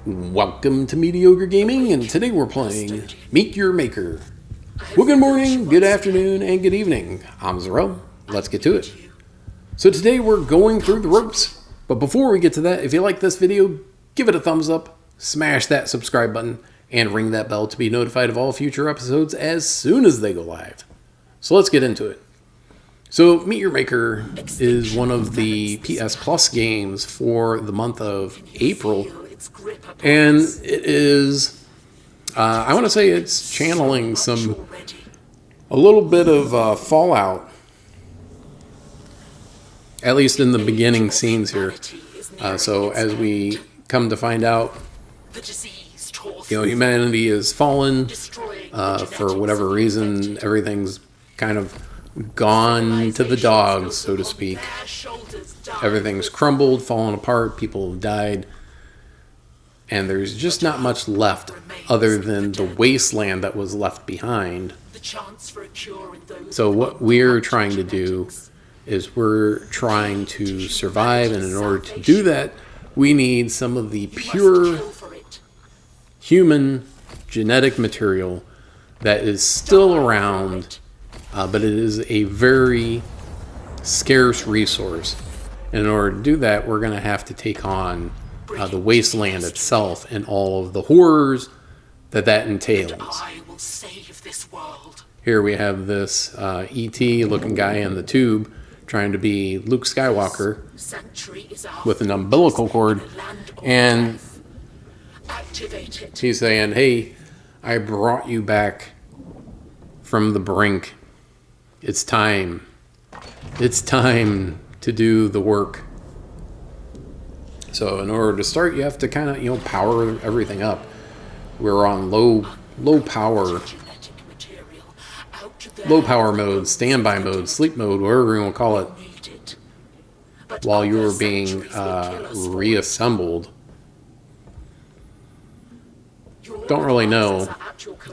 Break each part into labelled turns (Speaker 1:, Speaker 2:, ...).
Speaker 1: Welcome to Mediocre Gaming, and today we're playing Meet Your Maker. Well, good morning, good afternoon, and good evening. I'm Zarel. Let's get to it. So today we're going through the ropes. But before we get to that, if you like this video, give it a thumbs up, smash that subscribe button, and ring that bell to be notified of all future episodes as soon as they go live. So let's get into it. So Meet Your Maker is one of the PS Plus games for the month of April. And it is, I want to say it's channeling a little bit of Fallout, at least in the beginning scenes here. So as we come to find out, humanity is fallen, for whatever reason, everything's kind of gone to the dogs, so to speak. Everything's crumbled, fallen apart, people have died. And there's just not much left other than the wasteland that was left behind. So what we're trying to do is we're trying to survive, and in order to do that, we need some of the pure human genetic material that is still around, but it is a very scarce resource. And in order to do that, we're going to have to take on the wasteland itself and all of the horrors that entails. Here we have this E.T. looking guy in the tube trying to be Luke Skywalker with an umbilical cord, and he's saying, "Hey, I brought you back from the brink. It's time. It's time to do the work." So in order to start, you have to kind of, power everything up. We're on low power mode, standby mode, sleep mode, whatever you want to call it, while you were being reassembled. Don't really know.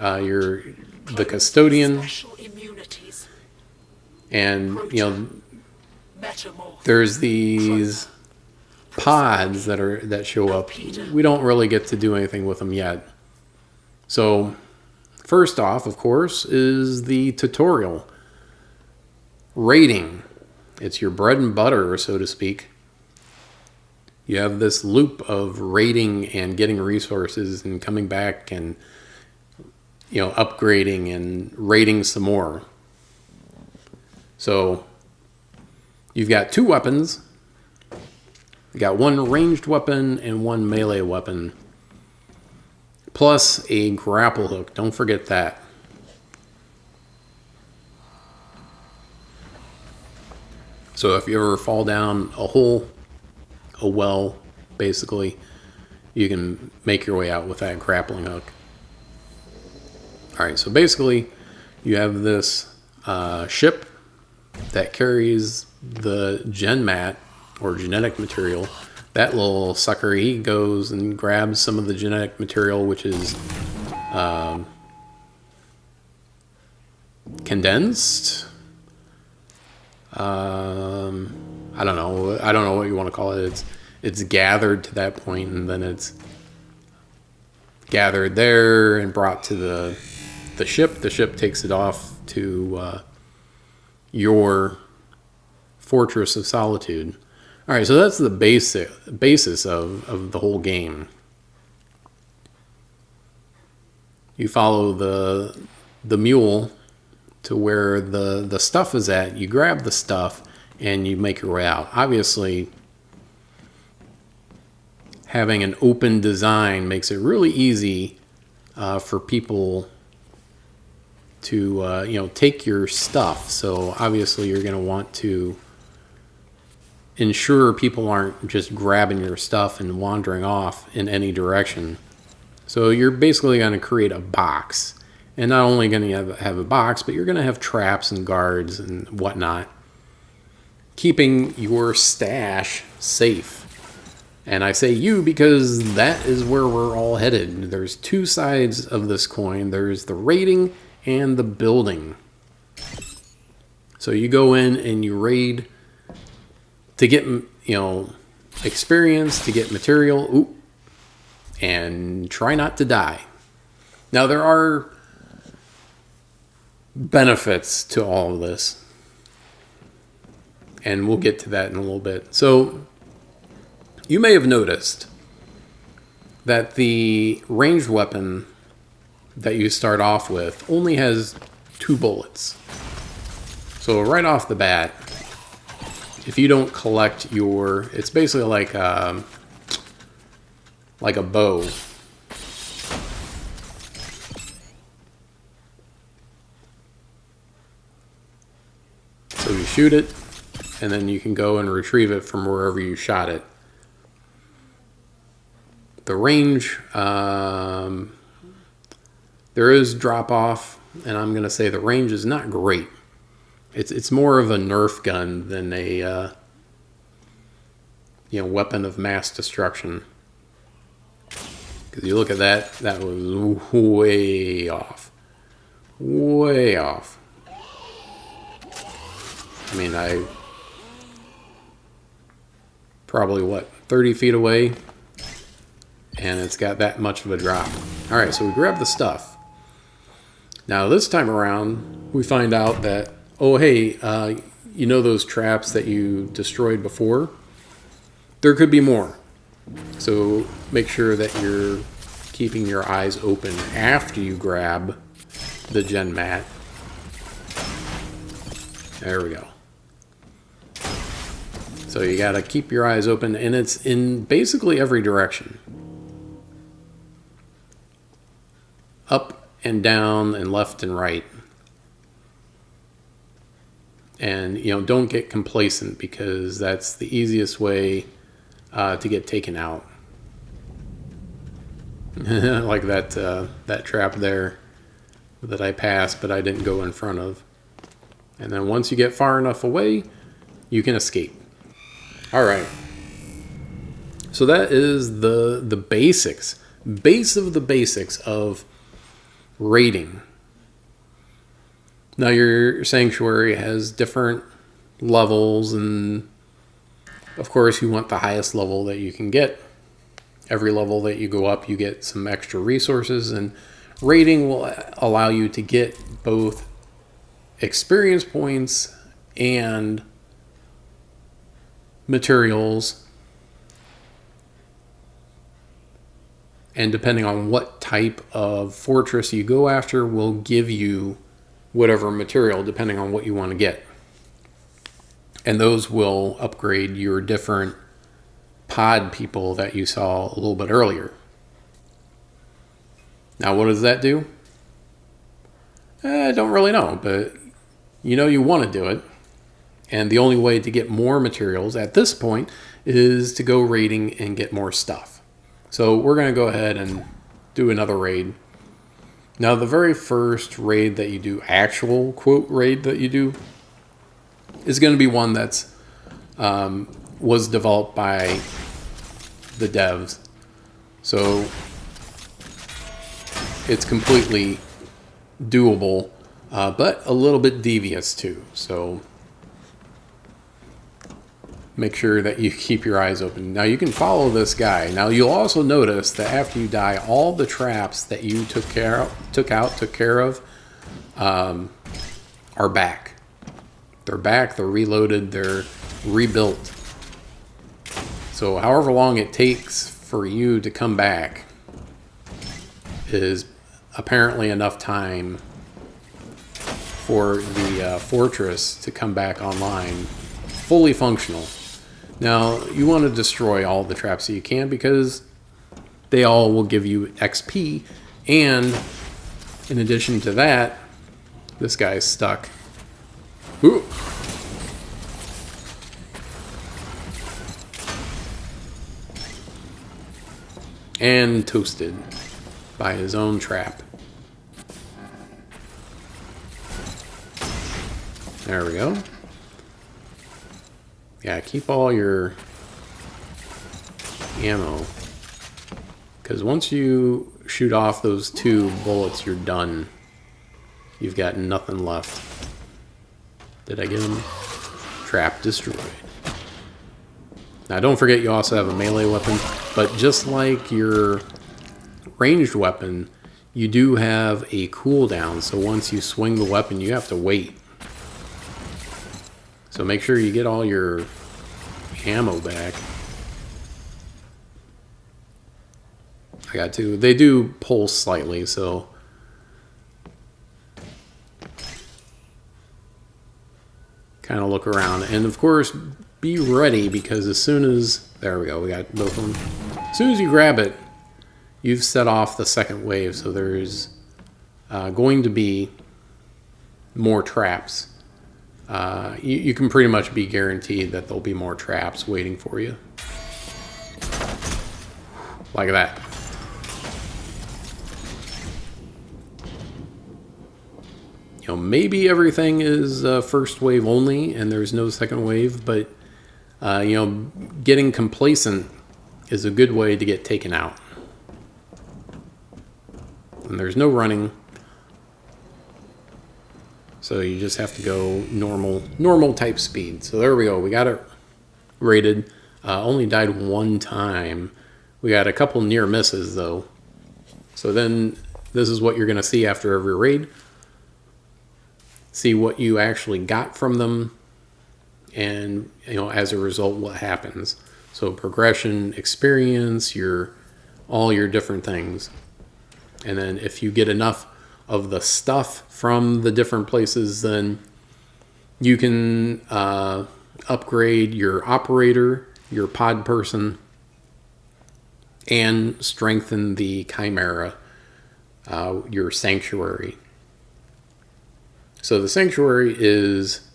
Speaker 1: You're the custodian, and there's these pods that show up. We don't really get to do anything with them yet. So first off, of course, is the tutorial. Raiding. It's your bread and butter, so to speak. You have this loop of raiding and getting resources and coming back and upgrading and raiding some more. So you've got two weapons. You got one ranged weapon and one melee weapon, plus a grapple hook. Don't forget that. So if you ever fall down a hole, a well, basically, you can make your way out with that grappling hook. Alright, so basically, you have this ship that carries the gen mat, or genetic material. That little sucker, he goes and grabs some of the genetic material, which is condensed. I don't know what you want to call it. It's gathered to that point, and then it's gathered there and brought to the ship. The ship takes it off to your Fortress of Solitude. All right, so that's the basis of the whole game. You follow the mule to where the stuff is at. You grab the stuff and you make your way out. Obviously, having an open design makes it really easy for people to take your stuff. So obviously, you're going to want to ensure people aren't just grabbing your stuff and wandering off in any direction. So you're basically going to create a box. And not only going to have a box, but you're going to have traps and guards and whatnot, keeping your stash safe. And I say you because that is where we're all headed. There's two sides of this coin. There's the raiding and the building. So you go in and you raid to get, experience, to get material. Ooh, and try not to die. Now, there are benefits to all of this, and we'll get to that in a little bit. So, you may have noticed that the ranged weapon that you start off with only has 2 bullets. So right off the bat, if you don't collect your, it's basically like a bow. So you shoot it, and then you can go and retrieve it from wherever you shot it. The range, there is drop off, and I'm going to say the range is not great. It's more of a Nerf gun than a weapon of mass destruction. Because you look at that, that was way off. Way off. I mean, I probably, 30 feet away, and it's got that much of a drop. All right, so we grab the stuff. Now this time around, we find out that, oh hey, you know those traps that you destroyed before? There could be more. So make sure that you're keeping your eyes open after you grab the gen mat. There we go. So you gotta keep your eyes open, and it's in basically every direction. Up and down and left and right. And don't get complacent, because that's the easiest way to get taken out. Like that trap there that I passed, but I didn't go in front of. And then once you get far enough away, you can escape. All right. So that is the basics, base of the basics of raiding. Now your sanctuary has different levels, and of course you want the highest level that you can get. Every level that you go up, you get some extra resources, and raiding will allow you to get both experience points and materials, and depending on what type of fortress you go after will give you whatever material depending on what you want to get. And those will upgrade your different pod people that you saw a little bit earlier. Now what does that do? I don't really know, but you want to do it. And the only way to get more materials at this point is to go raiding and get more stuff. So we're going to go ahead and do another raid. Now the very first raid that you do, actual quote raid that you do, is going to be one that's was developed by the devs. So it's completely doable, but a little bit devious too. So make sure that you keep your eyes open. Now you can follow this guy. Now you'll also notice that after you die, all the traps that you took care of are back. They're back, they're reloaded, they're rebuilt. So however long it takes for you to come back is apparently enough time for the fortress to come back online, fully functional. Now, you want to destroy all the traps that you can, because they all will give you XP, and in addition to that, this guy's stuck. Ooh. And toasted by his own trap. There we go. Yeah, keep all your ammo, because once you shoot off those 2 bullets, you're done. You've got nothing left. Did I get him? Trap destroyed. Now don't forget you also have a melee weapon, but just like your ranged weapon, you do have a cooldown, so once you swing the weapon you have to wait. So make sure you get all your ammo back. I got to. They do pulse slightly, so kind of look around. And of course, be ready, because as soon as... There we go, we got both of them. As soon as you grab it, you've set off the second wave, so there's going to be more traps. You can pretty much be guaranteed that there'll be more traps waiting for you. Like that. You know, maybe everything is first wave only and there's no second wave, but you know, getting complacent is a good way to get taken out. And there's no running, so you just have to go normal type speed. So there we go, we got it rated. Only died one time. We got a couple near misses though. So then this is what you're gonna see after every raid. See what you actually got from them, and you know, as a result, what happens. So progression, experience, all your different things. And then if you get enough of the stuff from the different places, then you can upgrade your operator, your pod person, and strengthen the chimera, your sanctuary. So the sanctuary is,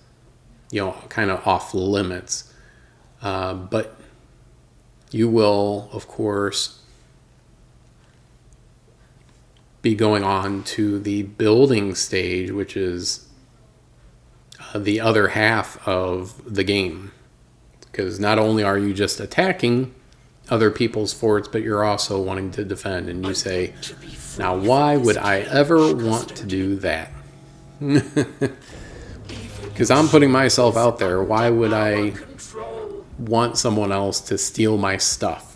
Speaker 1: you know, kind of off limits, but you will, of course, be going on to the building stage, which is the other half of the game. Because not only are you just attacking other people's forts, but you're also wanting to defend. And you say, now why would I ever want to do that? Because I'm putting myself out there. Why would I want someone else to steal my stuff?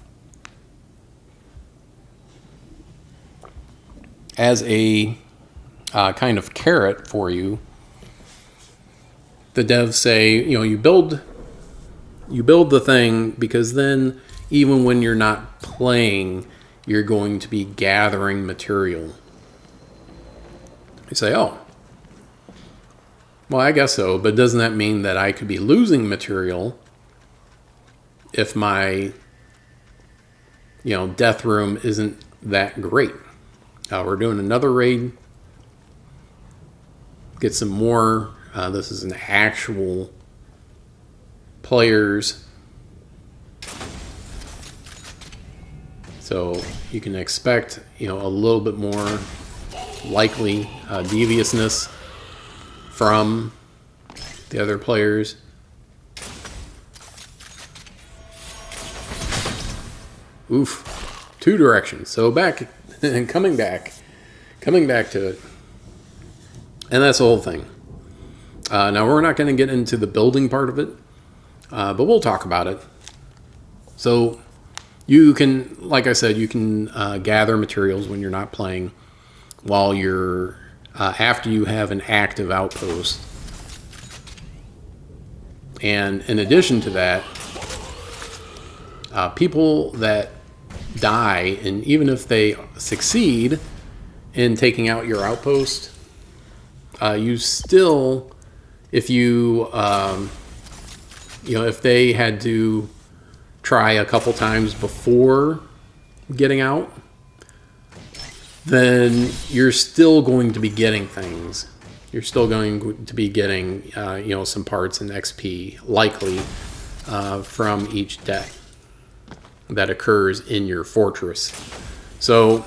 Speaker 1: As a kind of carrot for you, the devs say, you know, you build the thing, because then even when you're not playing, you're going to be gathering material. You say, oh, well, I guess so, but doesn't that mean that I could be losing material if my, you know, death room isn't that great? We're doing another raid. Get some more. This is an actual players. So you can expect, you know, a little bit more likely deviousness from the other players. Oof, 2 directions. So back and coming back to it. And that's the whole thing. Now we're not going to get into the building part of it, but we'll talk about it. So you can, like I said, you can gather materials when you're not playing, while you're after you have an active outpost. And in addition to that, people that die, and even if they succeed in taking out your outpost, you still, if you, you know, if they had to try a couple times before getting out, then you're still going to be getting things. You're still going to be getting, you know, some parts and XP, likely, from each death that occurs in your fortress. So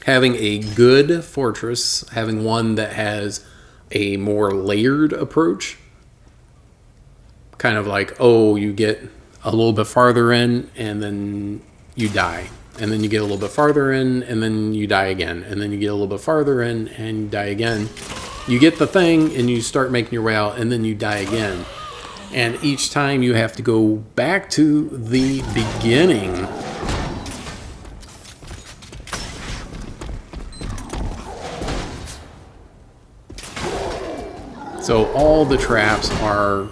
Speaker 1: having a good fortress, having one that has a more layered approach, kind of like, oh, you get a little bit farther in and then you die. And then you get a little bit farther in, and then you die again. And then you get a little bit farther in, and you die again. You get the thing, and you start making your way out, and then you die again. And each time you have to go back to the beginning. So all the traps are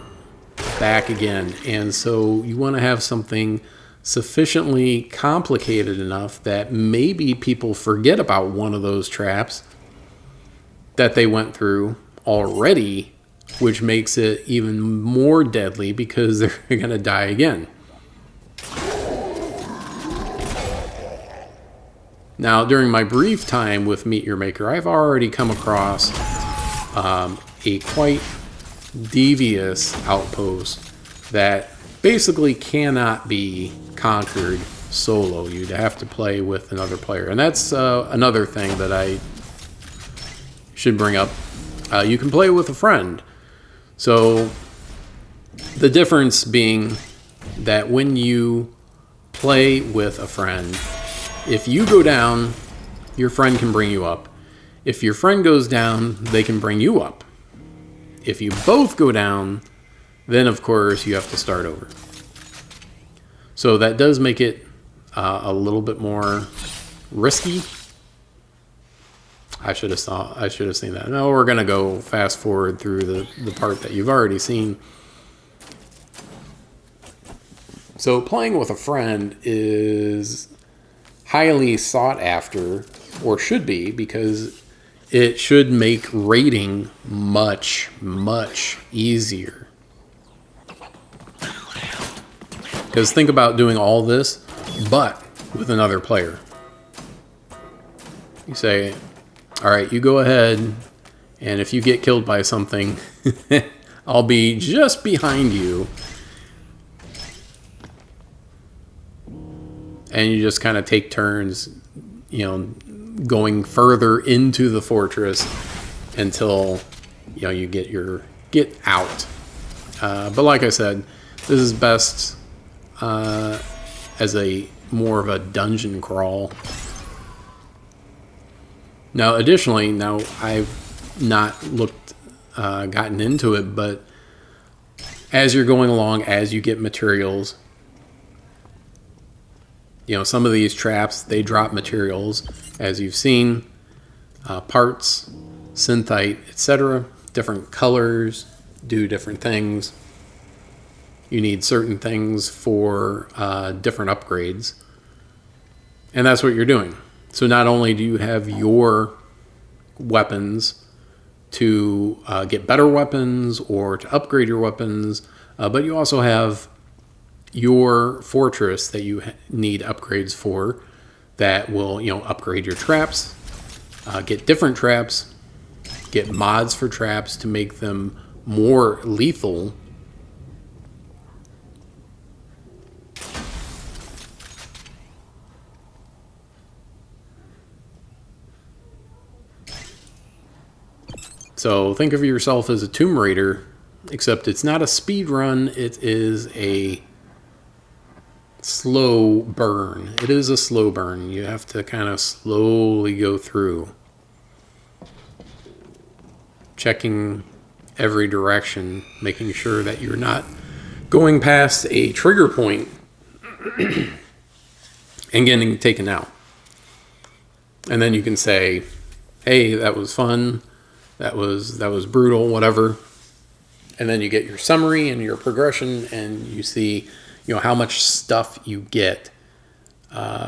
Speaker 1: back again. And so you want to have something sufficiently complicated enough that maybe people forget about one of those traps that they went through already, which makes it even more deadly because they're going to die again. Now, during my brief time with Meet Your Maker, I've already come across a quite devious outpost that basically cannot be conquered solo. You'd have to play with another player. And that's another thing that I should bring up. You can play with a friend. So the difference being that when you play with a friend, if you go down, your friend can bring you up. If your friend goes down, they can bring you up. If you both go down, then of course you have to start over. So that does make it a little bit more risky. I should have seen that. No, we're gonna go fast forward through the part that you've already seen. So playing with a friend is highly sought after, or should be, because it should make raiding much, much easier. Because think about doing all this, but with another player. You say, all right, you go ahead, and if you get killed by something, I'll be just behind you. And you just kind of take turns, you know, going further into the fortress until, you know, you get out. But like I said, this is best as a more of a dungeon crawl. Now, additionally, now I've not gotten into it, but as you're going along, as you get materials, you know, some of these traps, they drop materials, as you've seen, parts, synthite, etc. Different colors do different things. You need certain things for different upgrades. And that's what you're doing. So not only do you have your weapons to get better weapons or to upgrade your weapons, but you also have your fortress that you need upgrades for that will, you know, upgrade your traps, get different traps, get mods for traps to make them more lethal. So think of yourself as a Tomb Raider, except it's not a speed run, it is a slow burn. It is a slow burn. You have to kind of slowly go through, checking every direction, making sure that you're not going past a trigger point and getting taken out. And then you can say, hey, that was fun, that was brutal, whatever. And then you get your summary and your progression, and you see, you know, how much stuff you get.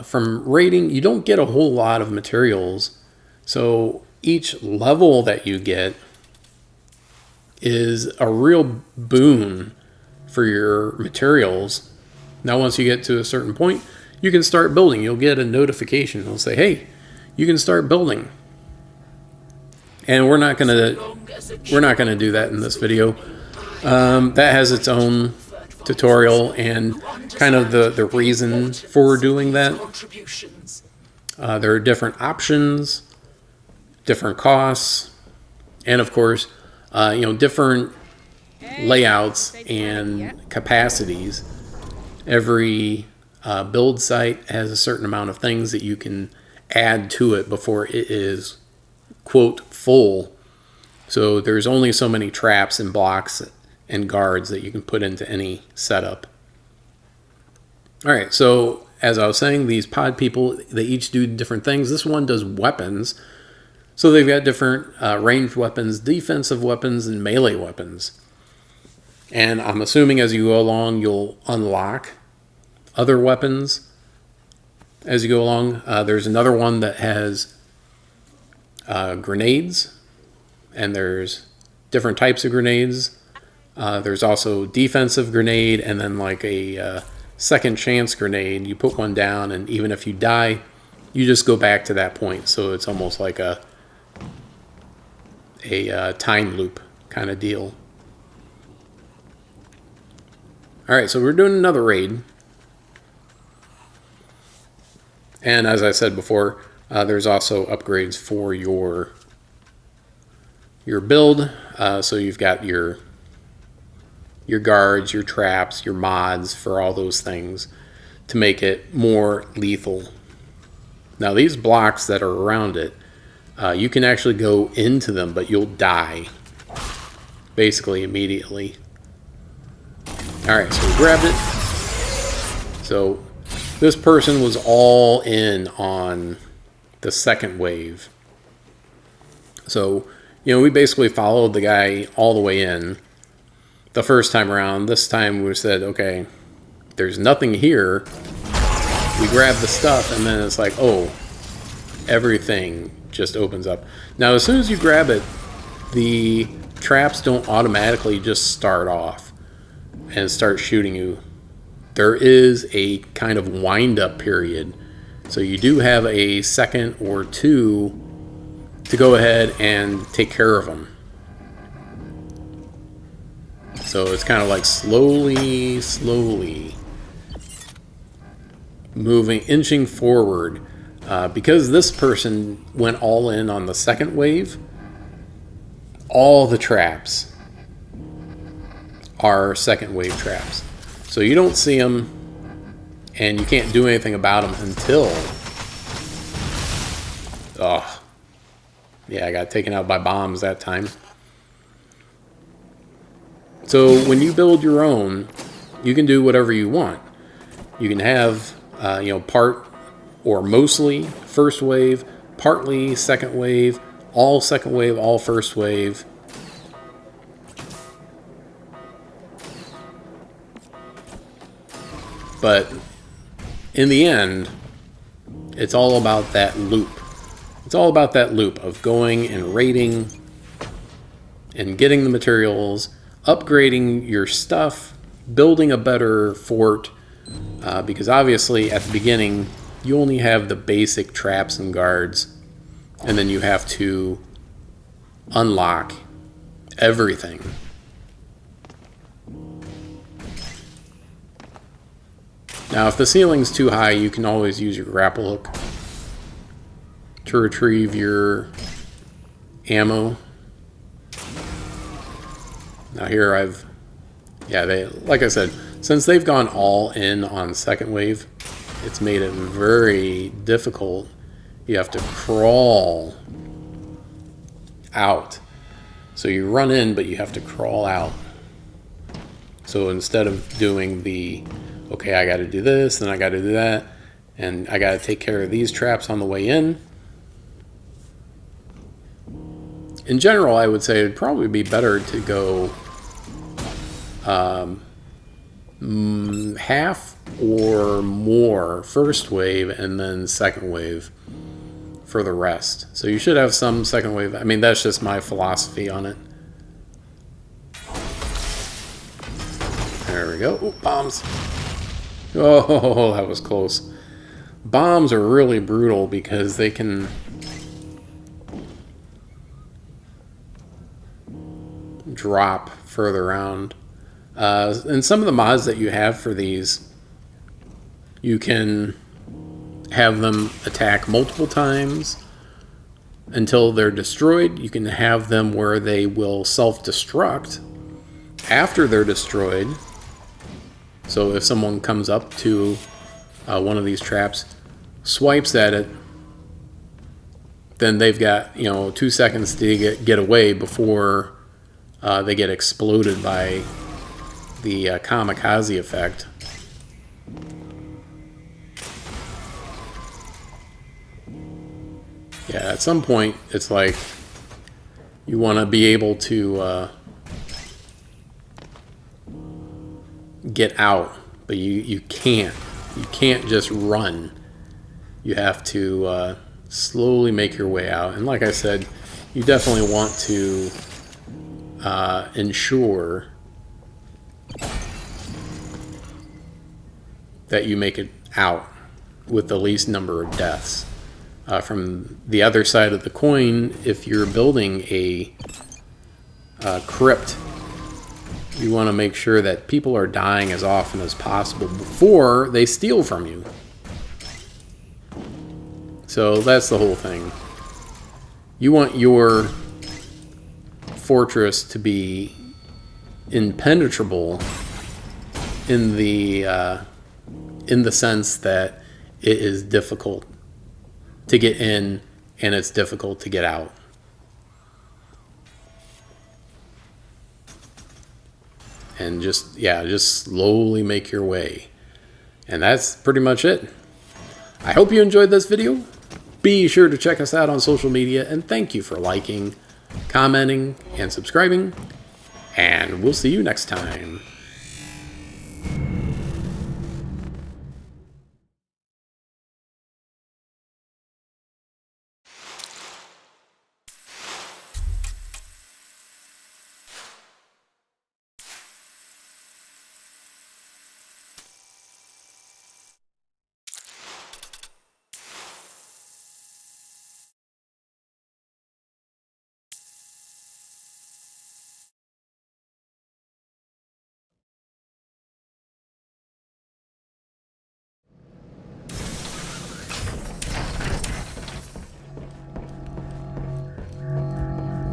Speaker 1: From raiding, you don't get a whole lot of materials. So each level that you get is a real boon for your materials. Now, once you get to a certain point, you can start building. You'll get a notification. It'll say, hey, you can start building. And we're not gonna do that in this video. That has its own tutorial and kind of the reason for doing that. There are different options, different costs, and of course, you know, different layouts and capacities. Every build site has a certain amount of things that you can add to it before it is, quote, full. So there's only so many traps and blocks and guards that you can put into any setup. All right, so as I was saying, these pod people, they each do different things. This one does weapons. So they've got different ranged weapons, defensive weapons, and melee weapons. And I'm assuming as you go along, you'll unlock other weapons as you go along. There's another one that has grenades, and there's different types of grenades. There's also defensive grenade, and then like a second chance grenade. You put one down, and even if you die, you just go back to that point. So it's almost like a time loop kind of deal. All right, so we're doing another raid. And as I said before, there's also upgrades for your build. So you've got your guards, your traps, your mods for all those things to make it more lethal. Now these blocks that are around it, you can actually go into them, but you'll die basically immediately. All right, so we grabbed it. So this person was all in on the second wave. So, you know, we basically followed the guy all the way in the first time around. This time we said, okay, there's nothing here. We grab the stuff, and then it's like, oh, everything just opens up. Now, as soon as you grab it, the traps don't automatically just start off and start shooting you. There is a kind of wind-up period. So you do have a second or two to go ahead and take care of them. So it's kind of like slowly moving, inching forward. Because this person went all in on the second wave, all the traps are second wave traps. So you don't see them, and you can't do anything about them until... Oh, yeah, I got taken out by bombs that time. So when you build your own, you can do whatever you want. You can have, you know, part or mostly first wave, partly second wave, all second wave, all first wave. But in the end, it's all about that loop. It's all about that loop of going and raiding and getting the materials, upgrading your stuff, building a better fort, because obviously at the beginning you only have the basic traps and guards, and then you have to unlock everything. Now if the ceiling's too high, you can always use your grapple hook to retrieve your ammo. Now here like I said, since they've gone all in on second wave, it's made it very difficult. You have to crawl out. So you run in, but you have to crawl out. So instead of doing the, okay, I got to do this, then I got to do that, and I got to take care of these traps on the way in. In general, I would say it'd probably be better to go half or more first wave and then second wave for the rest. So you should have some second wave. I mean, that's just my philosophy on it. There we go. Ooh, bombs. Oh, that was close. Bombs are really brutal because they can drop further around. And some of the mods that you have for these, you can have them attack multiple times until they're destroyed. You can have them where they will self-destruct after they're destroyed. So if someone comes up to one of these traps, swipes at it, then they've got, you know, 2 seconds to get away before they get exploded by the kamikaze effect. Yeah, at some point, it's like you want to be able to get out, but you can't. You can't just run. You have to slowly make your way out. And like I said, you definitely want to ensure that you make it out with the least number of deaths. From the other side of the coin, if you're building a crypt, you want to make sure that people are dying as often as possible before they steal from you. So that's the whole thing. You want your fortress to be impenetrable in the sense that it is difficult to get in and it's difficult to get out. And just slowly make your way. And that's pretty much it. I hope you enjoyed this video. Be sure to check us out on social media, and thank you for liking, commenting, and subscribing. And we'll see you next time.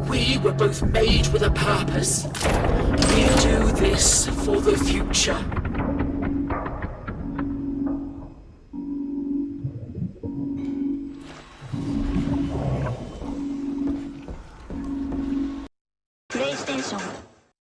Speaker 2: We were both made with a purpose. We do this for the future.
Speaker 3: PlayStation